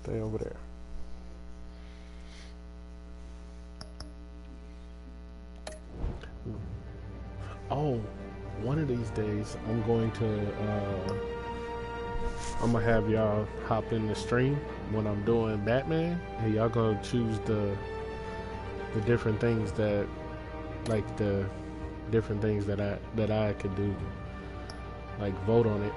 Stay over there. Oh, one of these days I'm gonna have y'all hop in the stream when I'm doing Batman, and y'all go choose the different things that, like the different things that I could do, like vote on it.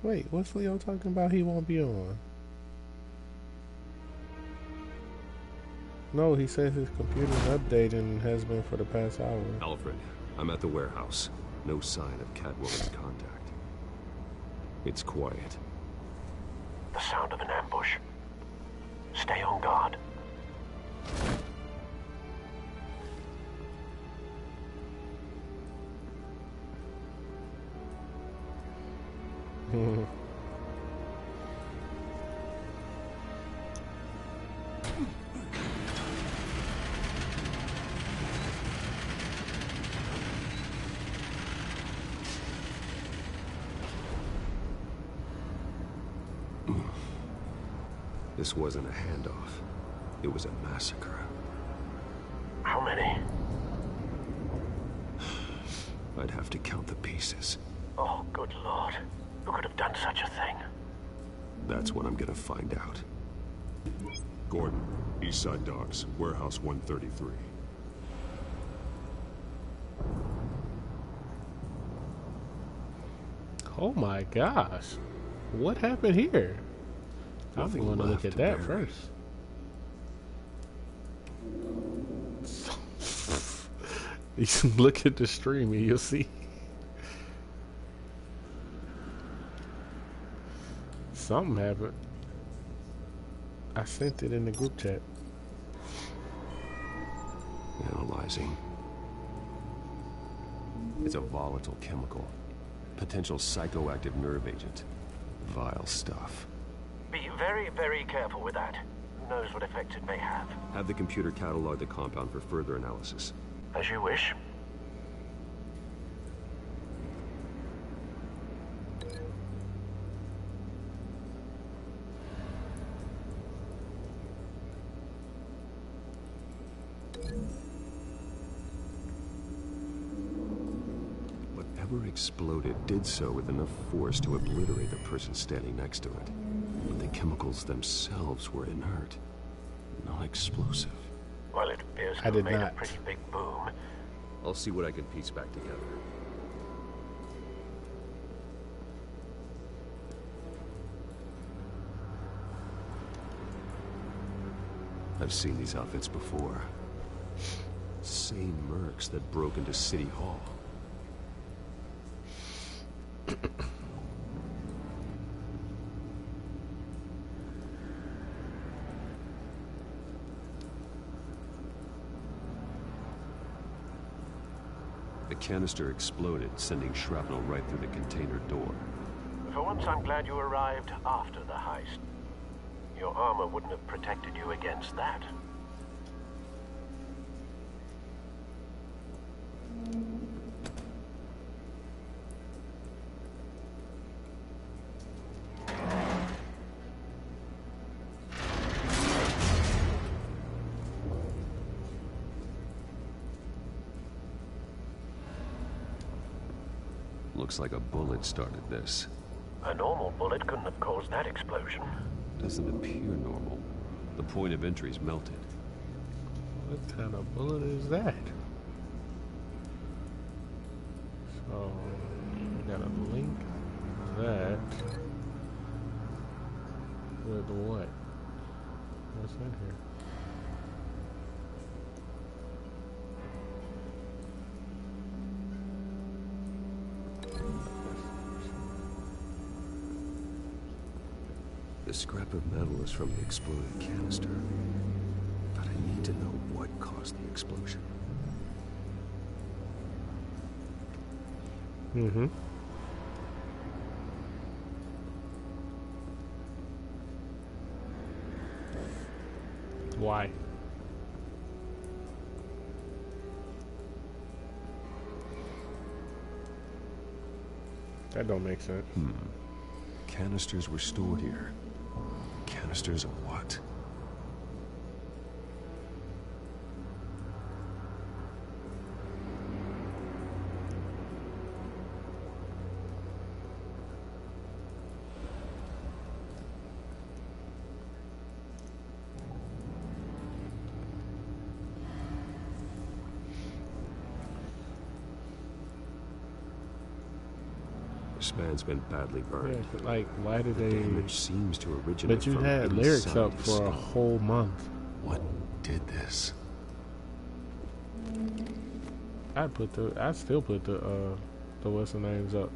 Wait, what's Leo talking about? He won't be on. No, he says his computer's updating and has been for the past hour. Alfred, I'm at the warehouse. No sign of Catwoman's contact. It's quiet. The sound of an ambush. Stay on guard. This wasn't a handoff. It was a massacre. How many? I'd have to count the pieces. Oh, good Lord. Who could have done such a thing? That's what I'm gonna find out. Gordon, Eastside Docks, Warehouse 133. Oh my gosh. What happened here? I'm Nothing going to look left at to that bury. first. You can look at the stream and you'll see. Something happened. I sent it in the group chat. Analyzing. It's a volatile chemical. Potential psychoactive nerve agent. Vile stuff. Be very, very careful with that. Who knows what effect it may have. Have the computer catalog the compound for further analysis. As you wish. Whatever exploded did so with enough force to obliterate the person standing next to it. But the chemicals themselves were inert, not explosive. Well, it appears to I have did made a not. pretty big boom. I'll see what I can piece back together. I've seen these outfits before. Same mercs that broke into City Hall. The canister exploded, sending shrapnel right through the container door. For once, I'm glad you arrived after the heist. Your armor wouldn't have protected you against that. Looks like a bullet started this. A normal bullet couldn't have caused that explosion. Doesn't appear normal. The point of entry's melted. What kind of bullet is that? So, we gotta link that with what? What's in here? The scrap of metal is from the exploded canister. But I need to know what caused the explosion. Mm-hmm. Why? That don't make sense. Canisters were stored here. Canisters of what? This man's been badly burned. Yeah, but, like, why did The they? damage seems to originate But you from had lyrics inside up the for a skull. whole month. What did this? I still put the what's the names up.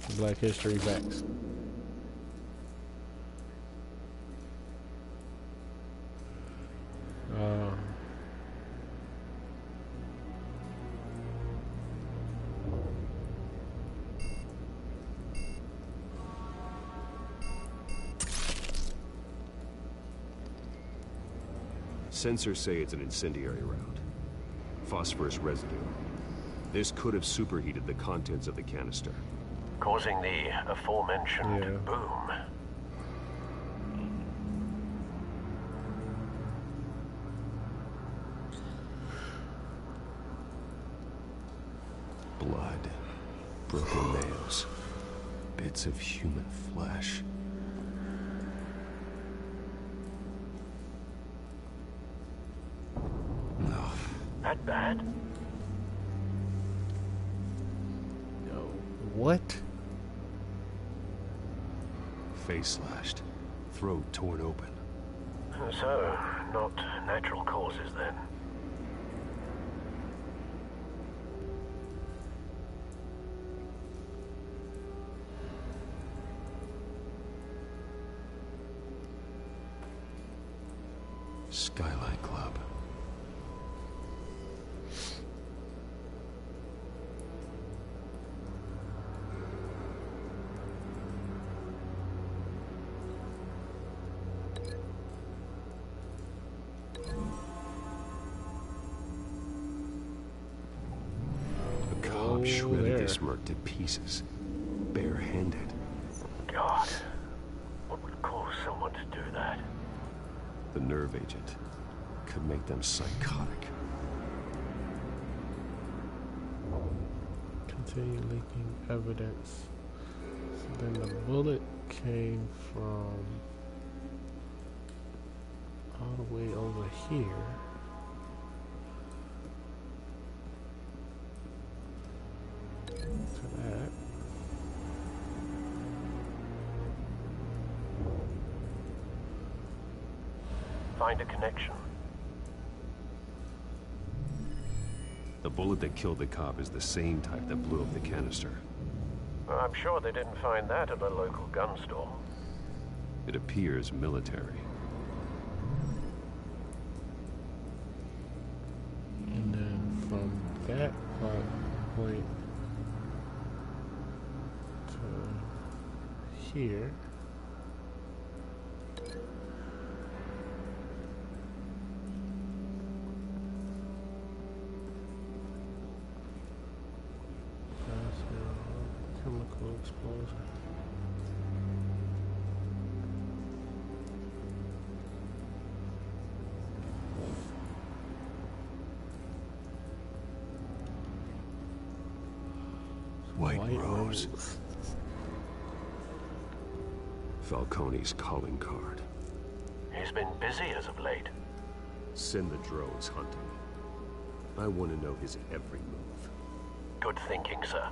The Black History facts. Sensors say it's an incendiary round. Phosphorus residue. This could have superheated the contents of the canister. Causing the aforementioned Yeah. boom. Blood. Broken nails. Bits of human flesh. No. That bad? Yo, what? Face slashed. Throat torn open. So, not natural causes then. Skylight Club. A cop shredded there. this merc to pieces. Barehanded. God, what would cause someone to do that? The nerve agent could make them psychotic. Continue leaking evidence. So then the bullet came from all the way over here. To that. Find a connection. The bullet that killed the cop is the same type that blew up the canister. I'm sure they didn't find that at a local gun store. It appears military. And then from that point to here. Chemical explosion. White Rose. Falcone's calling card. He's been busy as of late. Send the drones hunting. I want to know his every move. Good thinking, sir.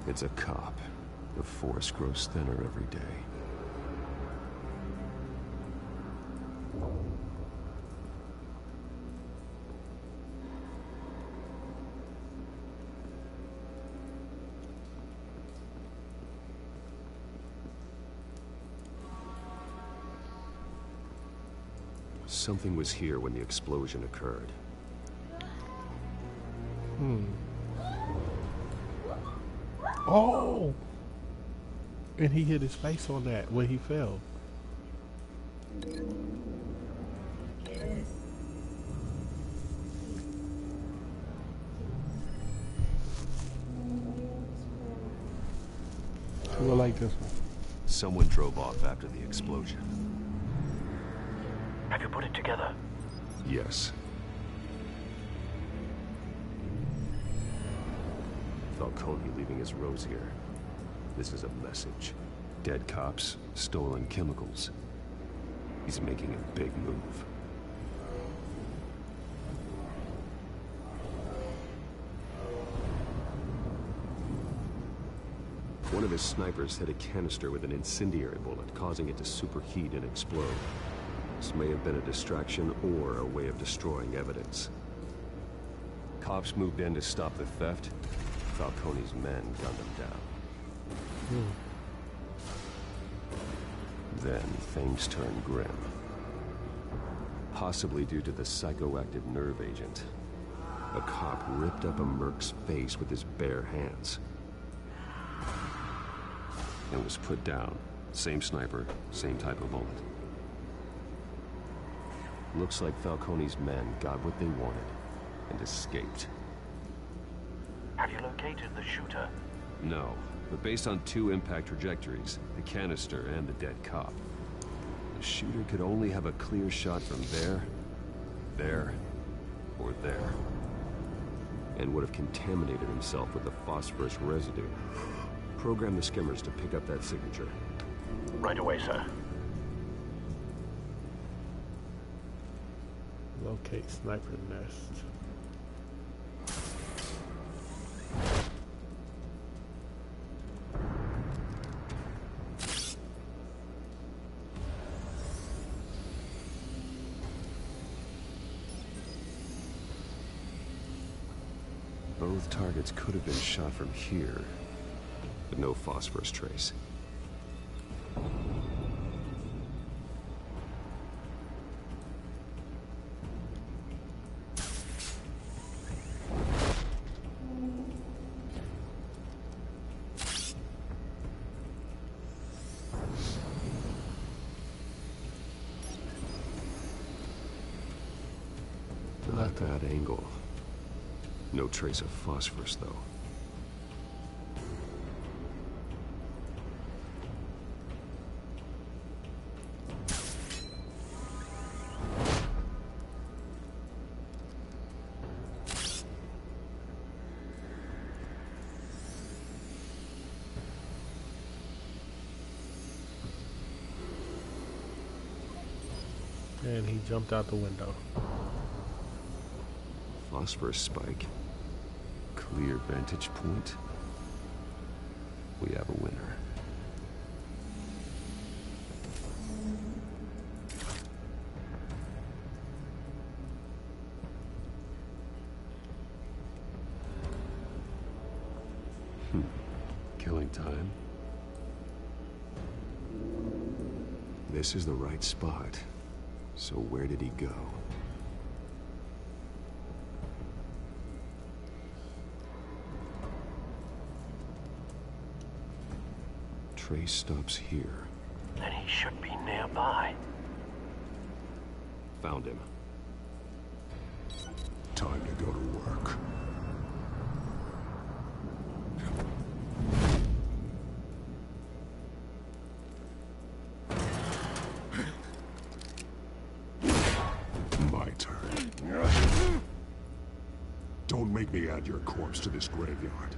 It's a cop. The force grows thinner every day. Something was here when the explosion occurred. Oh! And he hit his face on that when he fell. Who like this one? Someone drove off after the explosion. Have you put it together? Yes. Falcone leaving his rose here. This is a message. Dead cops, stolen chemicals. He's making a big move. One of his snipers hit a canister with an incendiary bullet, causing it to superheat and explode. This may have been a distraction or a way of destroying evidence. Cops moved in to stop the theft. Falcone's men gunned him down. Then things turned grim. Possibly due to the psychoactive nerve agent. A cop ripped up a merc's face with his bare hands. And was put down. Same sniper, same type of bullet. Looks like Falcone's men got what they wanted and escaped. Have you located the shooter? No, but based on two impact trajectories, the canister and the dead cop, the shooter could only have a clear shot from there, or there. And would have contaminated himself with the phosphorus residue. Program the skimmers to pick up that signature. Right away, sir. Locate sniper nest. Both targets could have been shot from here, but no phosphorus trace. Not that angle. No trace of phosphorus, though. And he jumped out the window. Phosphorus spike. Clear vantage point. We have a winner. Killing time. This is the right spot. So where did he go? Trace stops here. Then he should be nearby. Found him. Time to go to work. My turn. Don't make me add your corpse to this graveyard.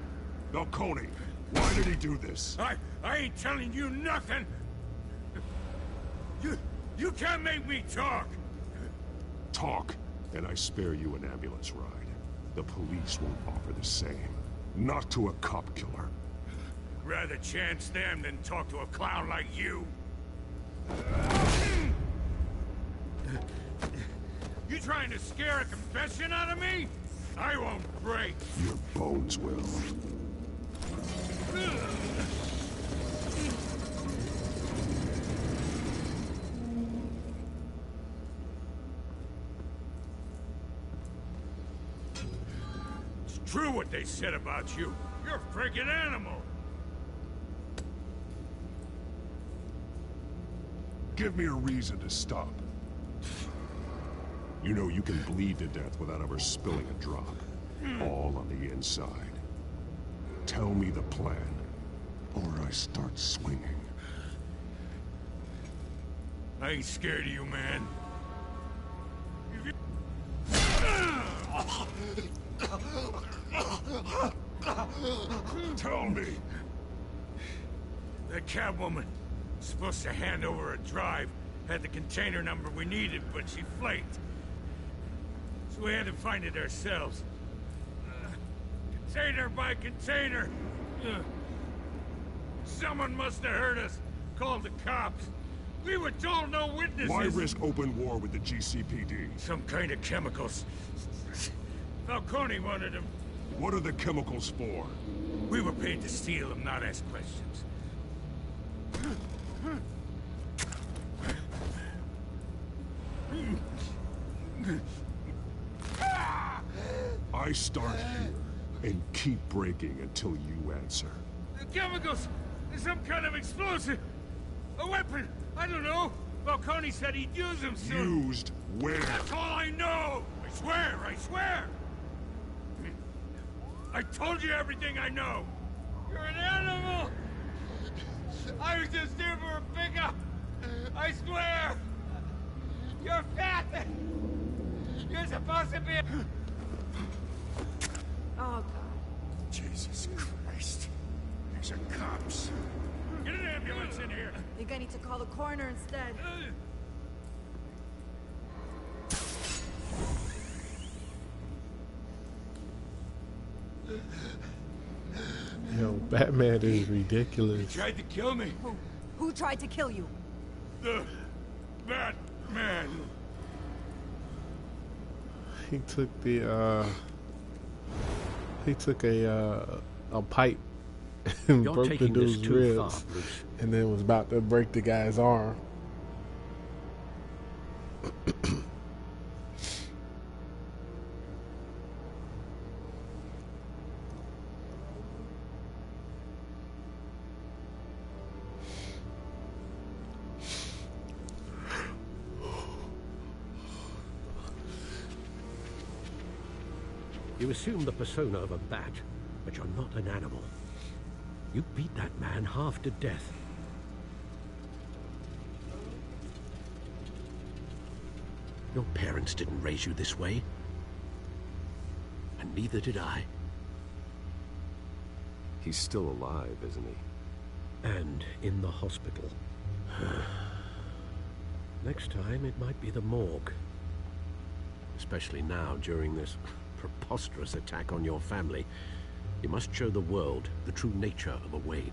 Falcone, why did he do this? I ain't telling you nothing! You can't make me talk! Talk, and I spare you an ambulance ride. The police won't offer the same. Not to a cop killer. Rather chance them than talk to a clown like you. You trying to scare a confession out of me? I won't break. Your bones will. It's true what they said about you. You're a freaking animal. Give me a reason to stop. You know you can bleed to death without ever spilling a drop. All on the inside. Tell me the plan, or I start swinging. I ain't scared of you, man. Tell me! That Catwoman, supposed to hand over a drive, had the container number we needed, but she flaked. So we had to find it ourselves. Container by container. Someone must have heard us. Called the cops. We were told no witnesses. Why risk open war with the GCPD? Some kind of chemicals. Falcone wanted them. What are the chemicals for? We were paid to steal them, not ask questions. I start here and keep breaking until you answer. The chemicals! There's some kind of explosive! A weapon! I don't know! Falcone said he'd use them soon! Used where? That's all I know! I swear! I swear! I told you everything I know! You're an animal! I was just here for a pickup! I swear! You're fat! You're supposed to be a... Oh, God. Jesus Christ. These are cops. Get an ambulance in here! I think I need to call the coroner instead. Yo, Batman is ridiculous. Tried to kill me. Who tried to kill you? The Batman. He took a pipe and You're broke the taking this dude's too ribs, far, Bruce. and then was about to break the guy's arm. You assume the persona of a bat, but you're not an animal. You beat that man half to death. Your parents didn't raise you this way. And neither did I. He's still alive, isn't he? And in the hospital. Next time, it might be the morgue. Especially now, during this preposterous attack on your family. You must show the world the true nature of a Wayne.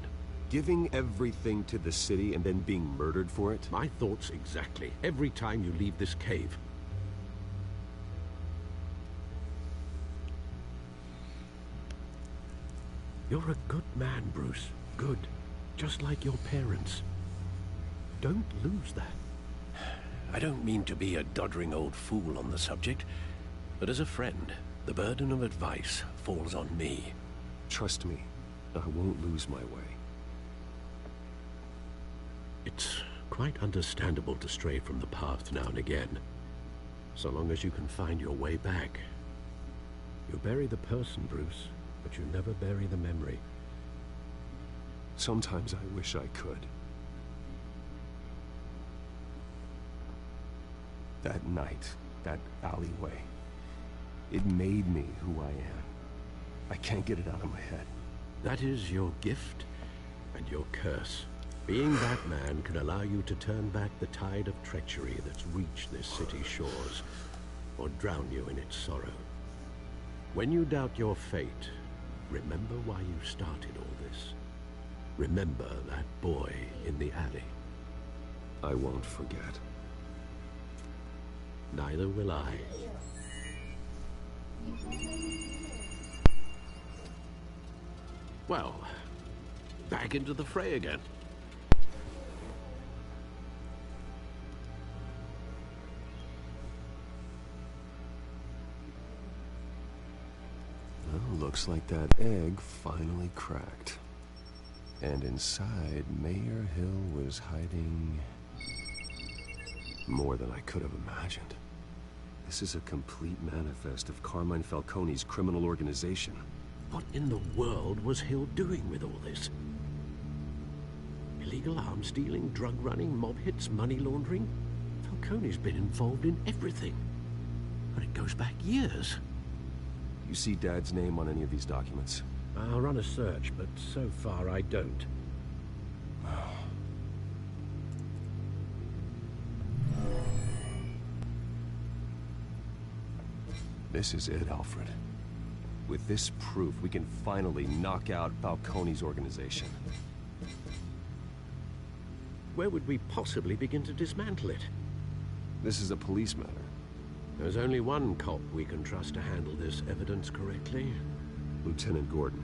Giving everything to the city and then being murdered for it? My thoughts exactly. Every time you leave this cave. You're a good man, Bruce. Good. Just like your parents. Don't lose that. I don't mean to be a doddering old fool on the subject, but as a friend, the burden of advice falls on me. Trust me, I won't lose my way. It's quite understandable to stray from the path now and again, so long as you can find your way back. You bury the person, Bruce, but you never bury the memory. Sometimes I wish I could. That night, that alleyway, it made me who I am. I can't get it out of my head. That is your gift and your curse. Being Batman can allow you to turn back the tide of treachery that's reached this city's shores, or drown you in its sorrow. When you doubt your fate, remember why you started all this. Remember that boy in the alley. I won't forget. Neither will I. Well, back into the fray again. Well, looks like that egg finally cracked. And inside, Mayor Hill was hiding more than I could have imagined. This is a complete manifest of Carmine Falcone's criminal organization. What in the world was Hill doing with all this? Illegal arms dealing, drug running, mob hits, money laundering? Falcone's been involved in everything. And it goes back years. You see Dad's name on any of these documents? I'll run a search, but so far I don't. This is it, Alfred. With this proof, we can finally knock out Falcone's organization. Where would we possibly begin to dismantle it? This is a police matter. There's only one cop we can trust to handle this evidence correctly. Lieutenant Gordon.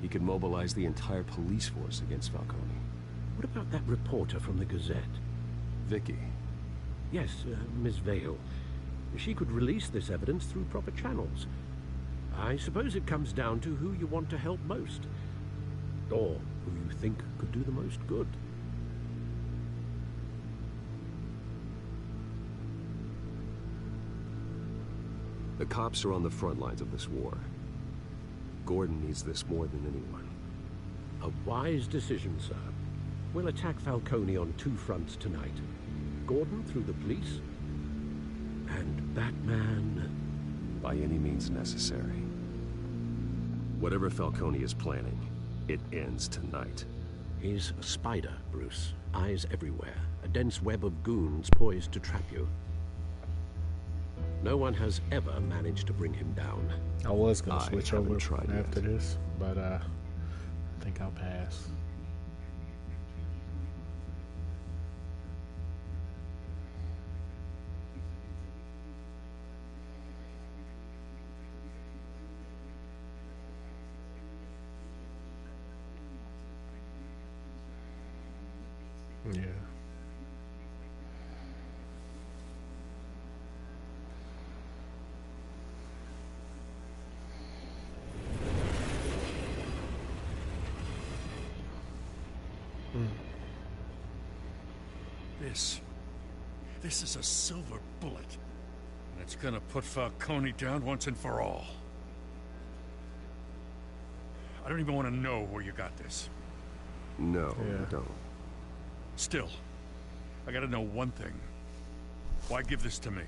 He could mobilize the entire police force against Falcone. What about that reporter from the Gazette? Vicky. Yes, Miss Vale. She could release this evidence through proper channels. I suppose it comes down to who you want to help most. Or who you think could do the most good. The cops are on the front lines of this war. Gordon needs this more than anyone. A wise decision, sir. We'll attack Falcone on two fronts tonight. Gordon through the police, and Batman by any means necessary. Whatever Falcone is planning, it ends tonight. He's a spider, Bruce. Eyes everywhere. A dense web of goons poised to trap you. No one has ever managed to bring him down. I was going to switch over tried after yet. this, but I think I'll pass. Yeah. This is a silver bullet. And it's gonna put Falcone down once and for all. I don't even want to know where you got this. No, Yeah. I don't. Still, I gotta know one thing. Why give this to me?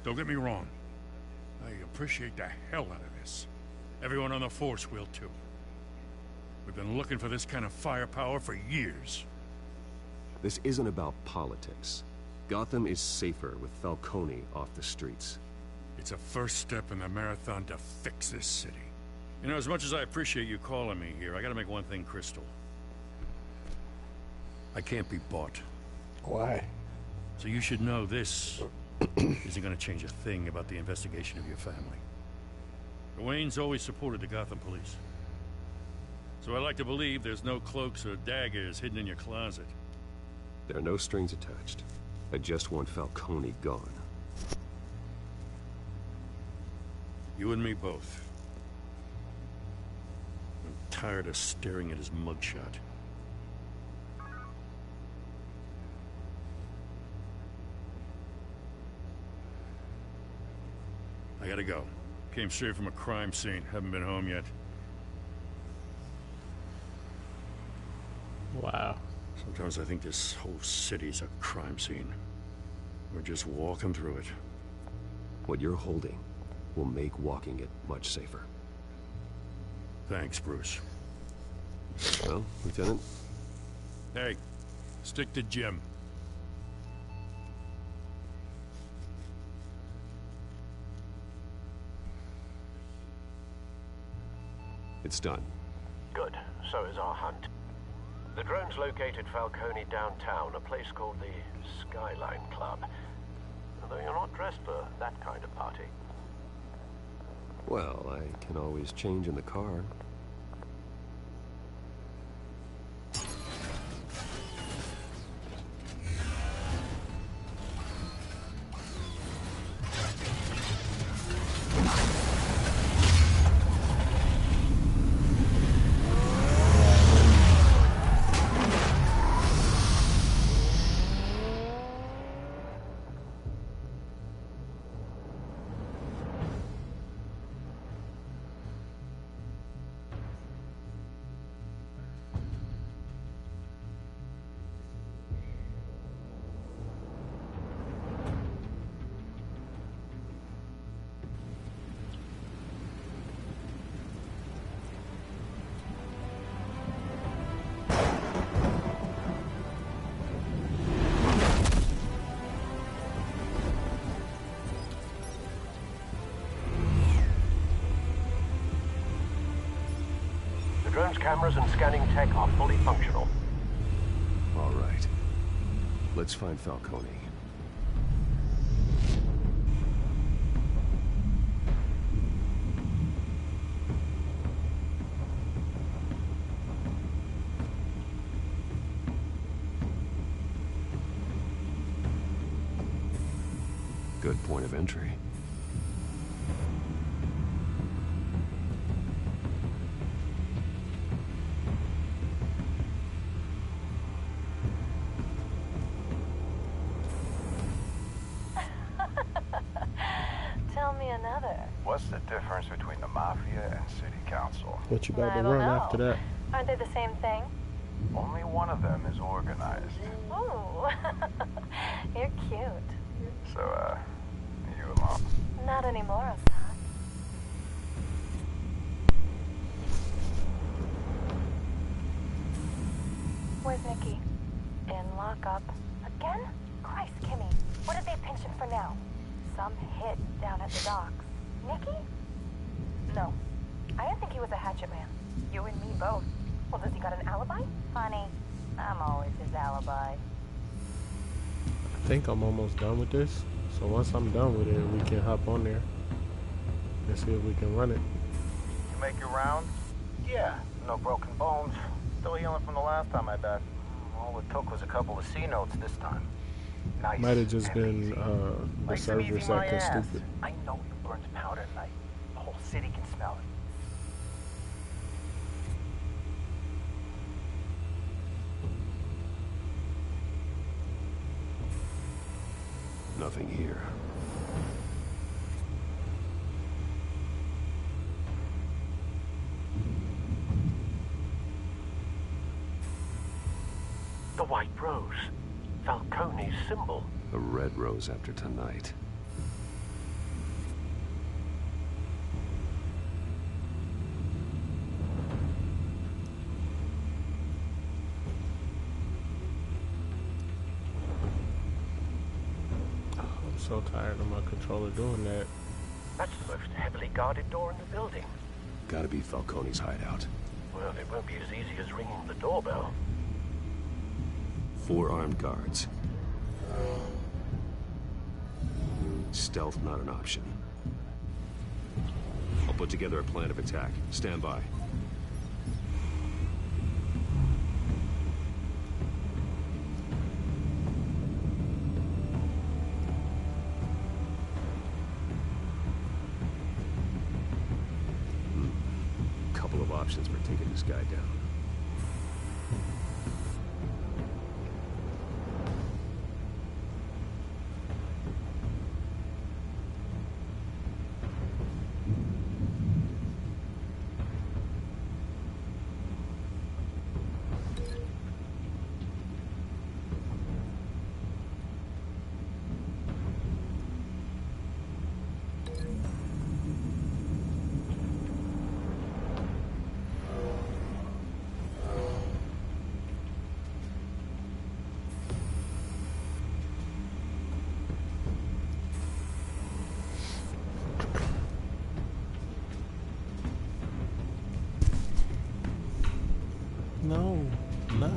Don't get me wrong. I appreciate the hell out of this. Everyone on the force will too. We've been looking for this kind of firepower for years. This isn't about politics. Gotham is safer with Falcone off the streets. It's a first step in the marathon to fix this city. You know, as much as I appreciate you calling me here, I gotta make one thing crystal. I can't be bought. Why? So you should know this isn't gonna change a thing about the investigation of your family. Wayne's always supported the Gotham police. So I like to believe there's no cloaks or daggers hidden in your closet. There are no strings attached. I just want Falcone gone. You and me both. I'm tired of staring at his mugshot. I gotta go. Came straight from a crime scene. Haven't been home yet. Wow. Sometimes I think this whole city's a crime scene. We're just walking through it. What you're holding will make walking it much safer. Thanks, Bruce. Well, Lieutenant? Hey, stick to Jim. It's done. Good. So is our hunt. The drones located Falcone downtown, a place called the Skyline Club. Although you're not dressed for that kind of party. Well, I can always change in the car. The drone's cameras and scanning tech are fully functional. All right. Let's find Falcone. Good point of entry. Tell me another. What's the difference between the Mafia and City Council? What you about I to don't run know. after that? Aren't they the same thing? Only one of them is organized. Ooh, you're cute. So, you alone? Not anymore, Assad. Where's Nikki? In lockup. Again? Christ, Kimmy. What did they pinch him for now? Some hit down at the docks. Nikki? No. I didn't think he was a hatchet man. You and me both. Well, does he got an alibi? Honey, I'm always his alibi. I think I'm almost done with this. So once I'm done with it, we can hop on there and see if we can run it. You make your rounds? Yeah, no broken bones. Still healing from the last time, I bet. All it took was a couple of C notes this time. Nice. Might have just and been easy. the Nice and easy, servers my acting ass. stupid. I know you burned powder tonight. The whole city can smell it. Nothing here. The White Rose. Falcone's symbol. A red rose after tonight. I'm so tired of my controller doing that. That's the most heavily guarded door in the building. Gotta be Falcone's hideout. Well, it won't be as easy as ringing the doorbell. 4 armed guards. Stealth not an option. I'll put together a plan of attack. Stand by. Couple of options for taking this guy down. No, I'm not.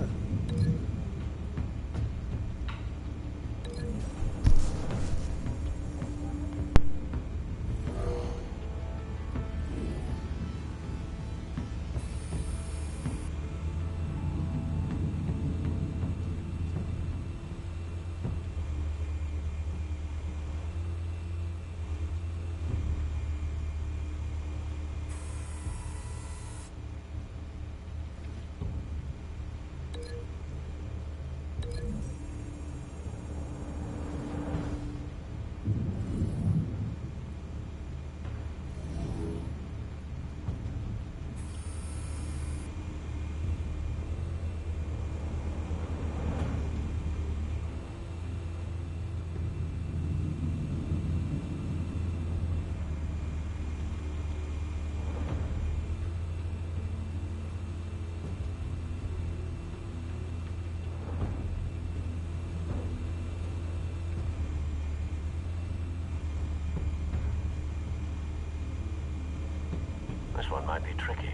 This one might be tricky.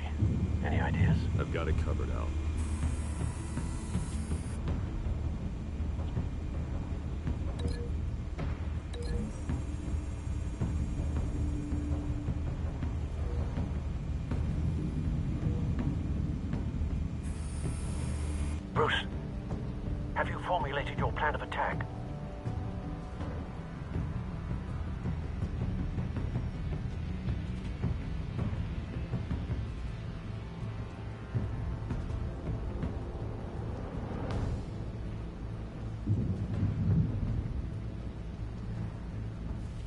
Any ideas? I've got it covered, Al. Bruce, have you formulated your plan of attack?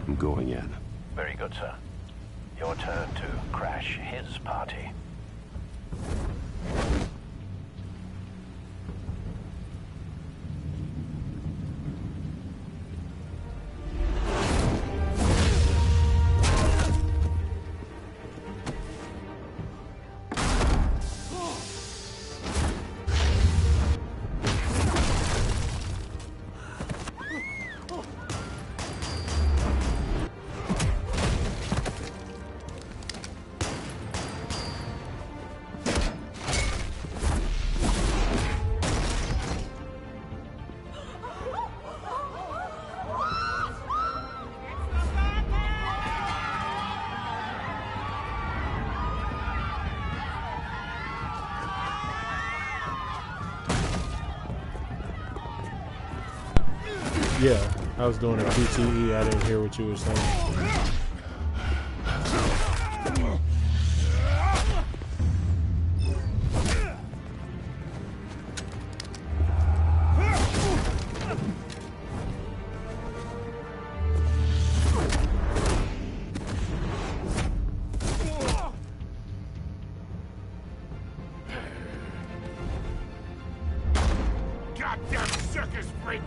I'm going in. Very good, sir. Your turn to crash his party. Yeah, I was doing a QTE. I didn't hear what you were saying. Goddamn circus freak!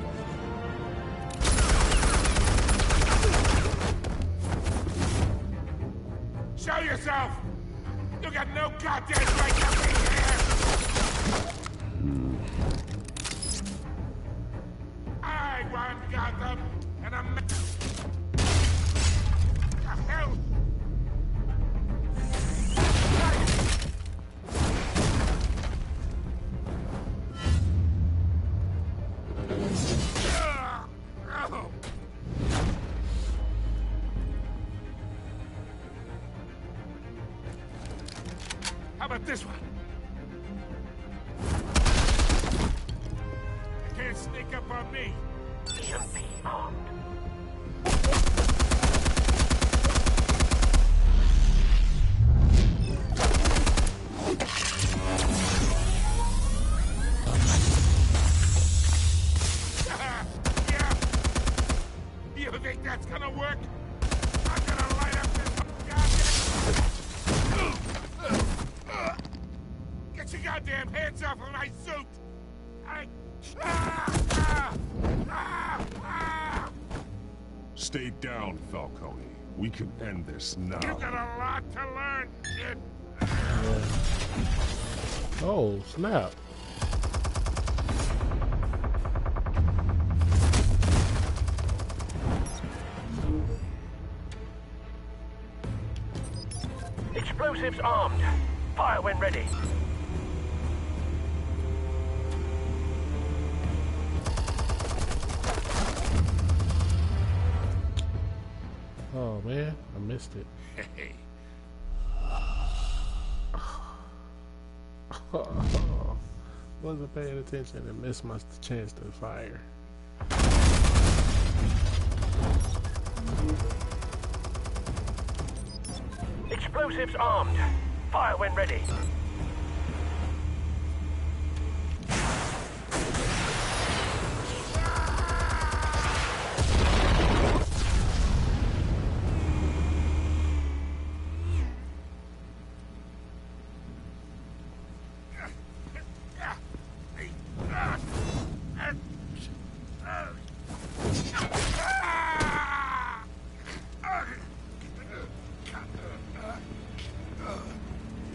Show yourself! You got no goddamn right to be here! I want Gotham, and I'm... The hell? How about this one? You can't sneak up on me. EMP armed. Yeah. You think that's gonna work? I'm gonna light up this goddamn... Get your goddamn hands off of my suit! Stay down, Falcone. We can end this now. You got a lot to learn, kid. Oh, snap. Explosives armed. Fire when ready. missed it. Hey. Wasn't paying attention and missed my chance to fire. Explosives armed. Fire when ready.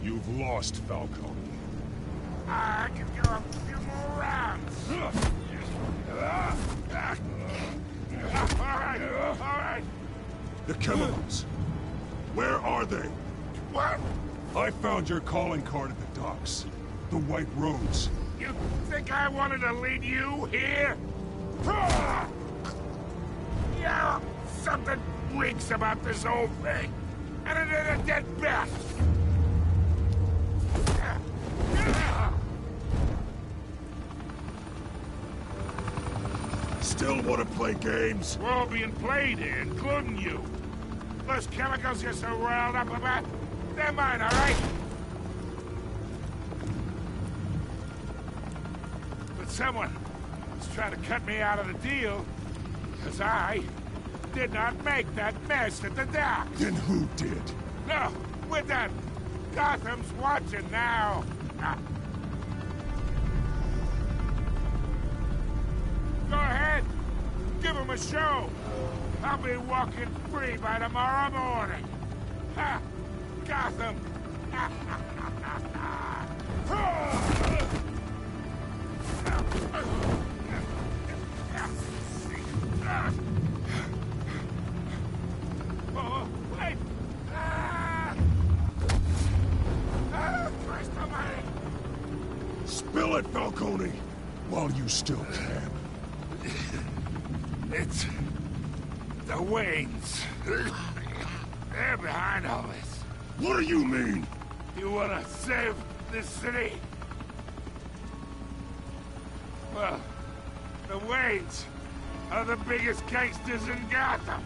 You've lost, Falcone. I can go a few more rounds. All right. The chemicals. Where are they? What? I found your calling card at the docks. The White Rose. You think I wanted to lead you here? Yeah, something reeks about this whole thing. And it ain't a dead bat. Still want to play games? We're all being played here, including you. Those chemicals you're so riled up about, they're mine, all right? But someone is trying to cut me out of the deal, because I did not make that mess at the dock. Then who did? No, we're done. Gotham's watching now. Go ahead. Give him a show. I'll be walking free by tomorrow morning. Ha! Gotham! Oh, wait! Christ almighty! Spill it, Falcone, while you still can. It's the Waynes. They're behind all this. What do you mean? You wanna save this city? Well, the Waynes are the biggest gangsters in Gotham.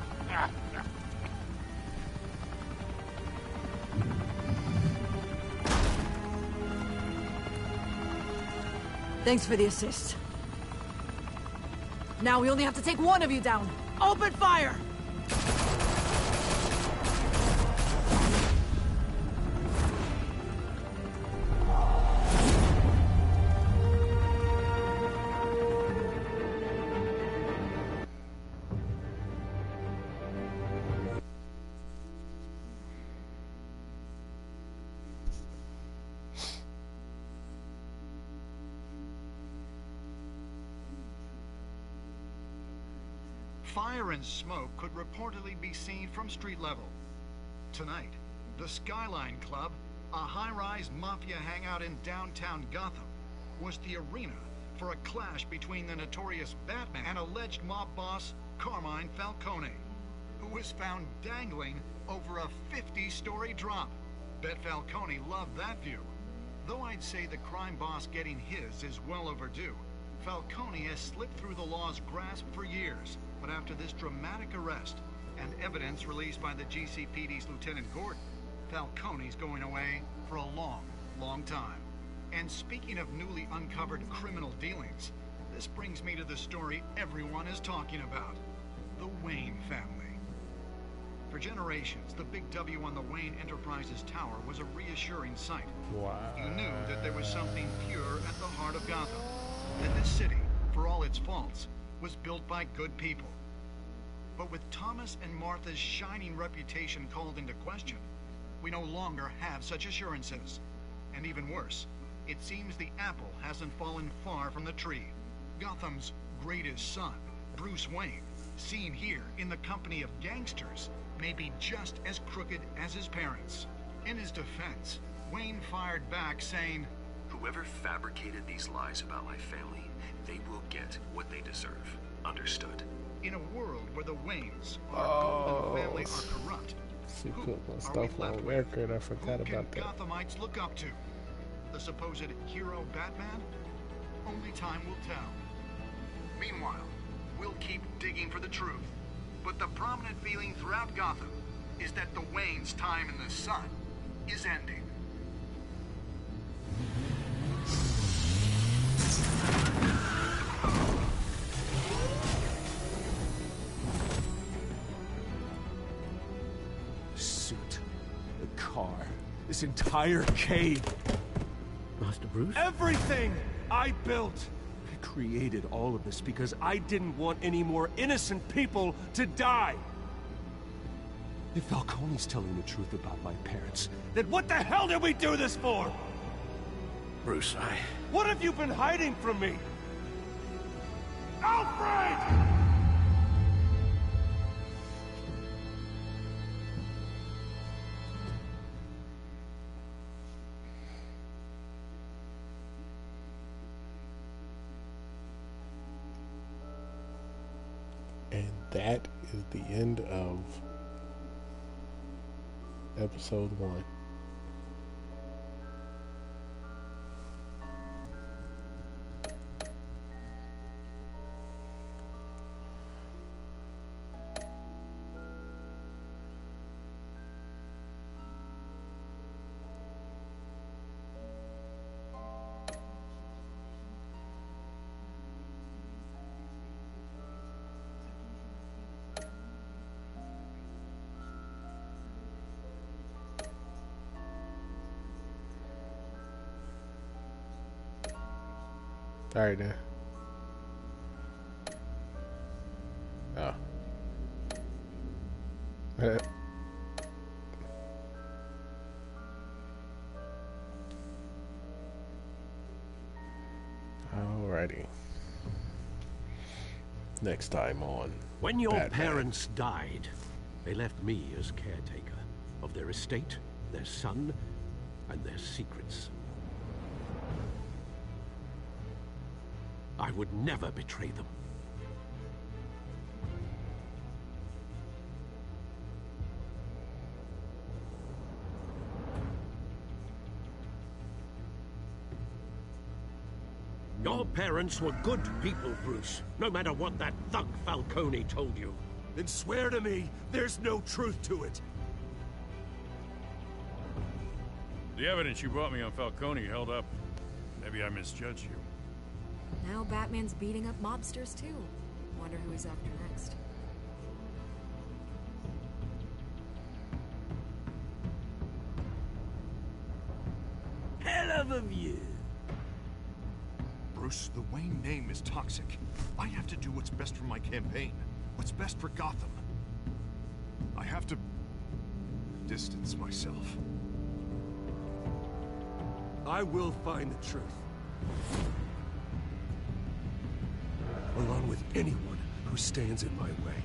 Thanks for the assist. Now we only have to take one of you down. Open fire! Fire and smoke could reportedly be seen from street level. Tonight, the Skyline Club, a high-rise mafia hangout in downtown Gotham, was the arena for a clash between the notorious Batman and alleged mob boss Carmine Falcone, who was found dangling over a 50-story drop. Bet Falcone loved that view. Though I'd say the crime boss getting his is well overdue, Falcone has slipped through the law's grasp for years. But after this dramatic arrest and evidence released by the GCPD's Lieutenant Gordon, Falcone's going away for a long, long time. And speaking of newly uncovered criminal dealings, this brings me to the story everyone is talking about: the Wayne family. For generations, the big W on the Wayne Enterprises Tower was a reassuring sight. Wow. You knew that there was something pure at the heart of Gotham, that this city, for all its faults, was built by good people. But with Thomas and Martha's shining reputation called into question, we no longer have such assurances. And even worse, it seems the apple hasn't fallen far from the tree. Gotham's greatest son, Bruce Wayne, seen here in the company of gangsters, may be just as crooked as his parents. In his defense, Wayne fired back saying, "Whoever fabricated these lies about my family, they will get what they deserve. Understood?" In a world where the Waynes, our golden family, are corrupt, She Who put my are we stuff left on with? record. I forgot Who can about that. Gothamites look up to? The supposed hero Batman? Only time will tell. Meanwhile, we'll keep digging for the truth. But the prominent feeling throughout Gotham is that the Wayne's time in the sun is ending. Suit, the car, this entire cave. Master Bruce? Everything I built! I created all of this because I didn't want any more innocent people to die! If Falcone's telling the truth about my parents, then what the hell did we do this for? Bruce, What have you been hiding from me? Alfred! And that is the end of episode 1. All right, then. Oh. Alrighty. Next time on when your Batman. parents died, they left me as caretaker of their estate, their son, and their secrets. I would never betray them. Your parents were good people, Bruce, no matter what that thug Falcone told you. Then swear to me there's no truth to it. The evidence you brought me on Falcone held up. Maybe I misjudged you. Now Batman's beating up mobsters too. Wonder who he's after next. Hell of a view. Bruce, the Wayne name is toxic. I have to do what's best for my campaign. What's best for Gotham. I have to distance myself. I will find the truth. Along with anyone who stands in my way.